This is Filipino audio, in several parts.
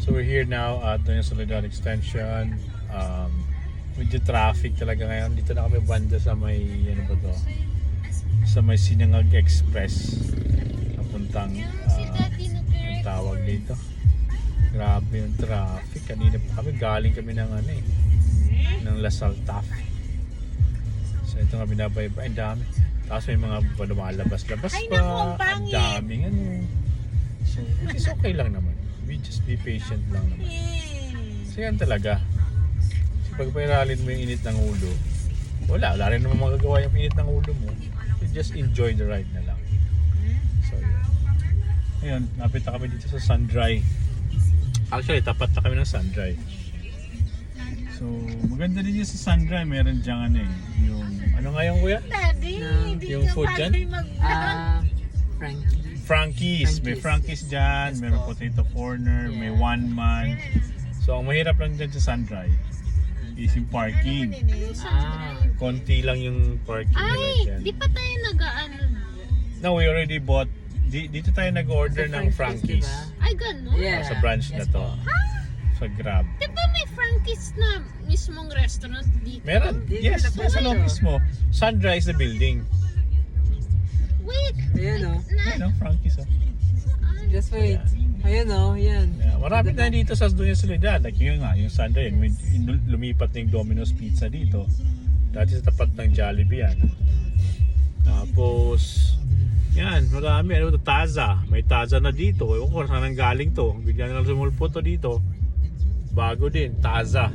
So we're here now at the Soledad Extension. Medyo traffic talaga ngayon. Dito na kami banda sa may, ano ba to? Sa may Sinangag Express. Napuntang, ang tawag dito. Grabe yung traffic. Kanina pa kami, galing kami ng ano eh, ng Lasal Taf. So ito nga binabayba. Ang dami. Tapos may mga lumalabas-labas pa. Ang daming ano. So it's okay lang naman. We just be patient lang naman. So yan talaga. So pag pairalin mo yung init ng ulo, wala rin naman magagawa yung init ng ulo mo. You just enjoy the ride na lang. So yun. Ayun, napit na kami dito sa Sundry. Actually, tapat na kami ng Sundry. So, maganda din yung sa Sundry. Meron dyan ano eh. Yung, ano nga yung kuya? Daddy, Yung food dyan? Frankie's. May Frankie's dyan. Meron potato corner. May one man. So, ang mahirap lang dyan sa Sundry is yung parking. Konti lang yung parking. Ay, di pa tayo nag-ano. No, we already bought. Dito tayo nag-order ng Frankie's. Ay, gano'n? Yeah. Sa branch na to. Sa Grab. Di ba may Frankie's na mismong restaurant dito? Meron. Yes, sa loob mismo. Sundry is the building. Wait. Ayan o. Ano, Frankie's oh. Just wait. Ayan o. Yan. Yeah, marami na dito sa Dunya Soledad. Like yun nga, yung Sundry, lumipat na yung Domino's Pizza dito. Dati sa tapat ng Jollibee yan. Tapos, yan, marami. Ano ito? Taza. May Taza na dito. Ewan ko saan ang galing to. Bigyan na lang sumulpo to dito. Bago din, Taza.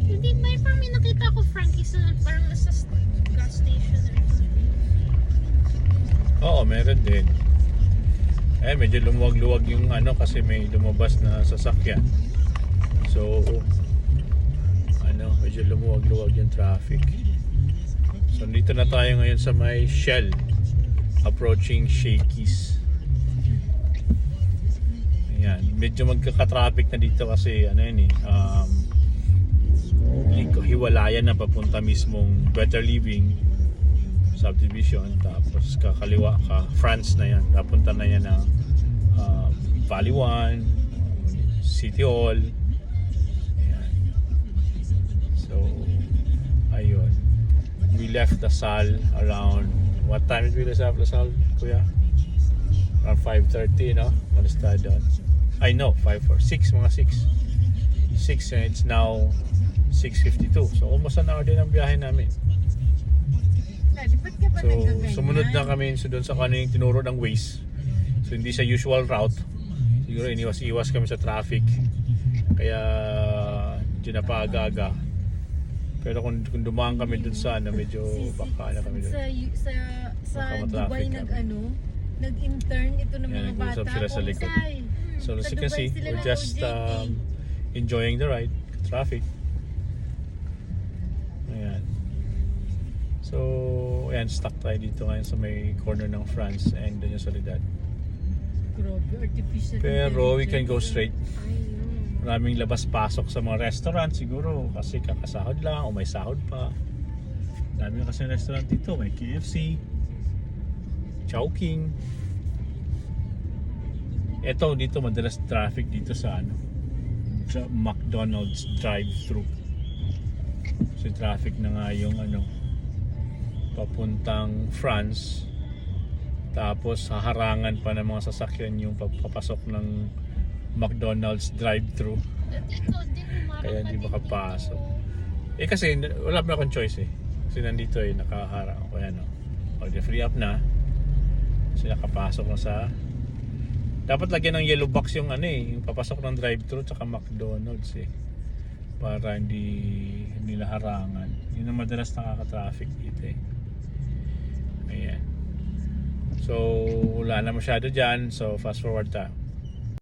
Hindi, may parang may nakita ko Frankie's na parang nasa gas station or something. Oo, meron din. Medyo lumuwag-luwag yung ano kasi may lumabas na sasakyan. So, medyo lumuwag-luwag yung traffic. So, dito na tayo ngayon sa may Shell. Approaching Shakey's. Ayan, medyo magkaka-traffic na dito kasi ano yun eh, hiwalayan na papunta mismong Better Living subdivision, tapos kakaliwa ka France na yan, papunta na yan ng Valley 1, City Hall. Ayan. So ayun, we left Lasal around, what time did we leave Lasal, kuya? Around 5:30, no? Malis tayo doon. I know, 5 or 6, mga 6 and it's now 6:52. So almost an hour din ang biyahe namin. So sumunod na kami doon sa kaning tinuro ng Waze. So hindi sa usual route. Siguro iniwas-iwas kami sa traffic. Kaya hindi na pa aga-aga. Pero kung dumaan kami doon sa medyo baka na kami doon. Sa Dubai nag-intern ito ng mga bata. Sila sa likod. So as you can see, we're just enjoying the ride, traffic. Ayan. So, ayan, stuck tayo dito ngayon sa may corner ng France and Dunya Soledad. Pero we can go straight. Maraming labas-pasok sa mga restaurant siguro kasi kakasahod lang o may sahod pa. Dami kasi restaurant dito, may KFC, Chowking. Ito dito madalas traffic dito sa McDonald's drive-thru. So traffic na nga yung papuntang France. Tapos haharangan pa ng mga sasakyan yung papasok ng McDonald's drive-thru. Kaya hindi makapasok. Kasi wala pa akong choice eh. Kasi nandito nakaharang ako yan. Already free up na. Kasi nakapasok na sa, dapat lagyan ng yellow box yung yung papasok ng drive-thru tsaka McDonald's para hindi nila harangan. Yun ang madalas nakaka-traffic dito Ayan. So wala na masyado dyan. So fast forward tayo.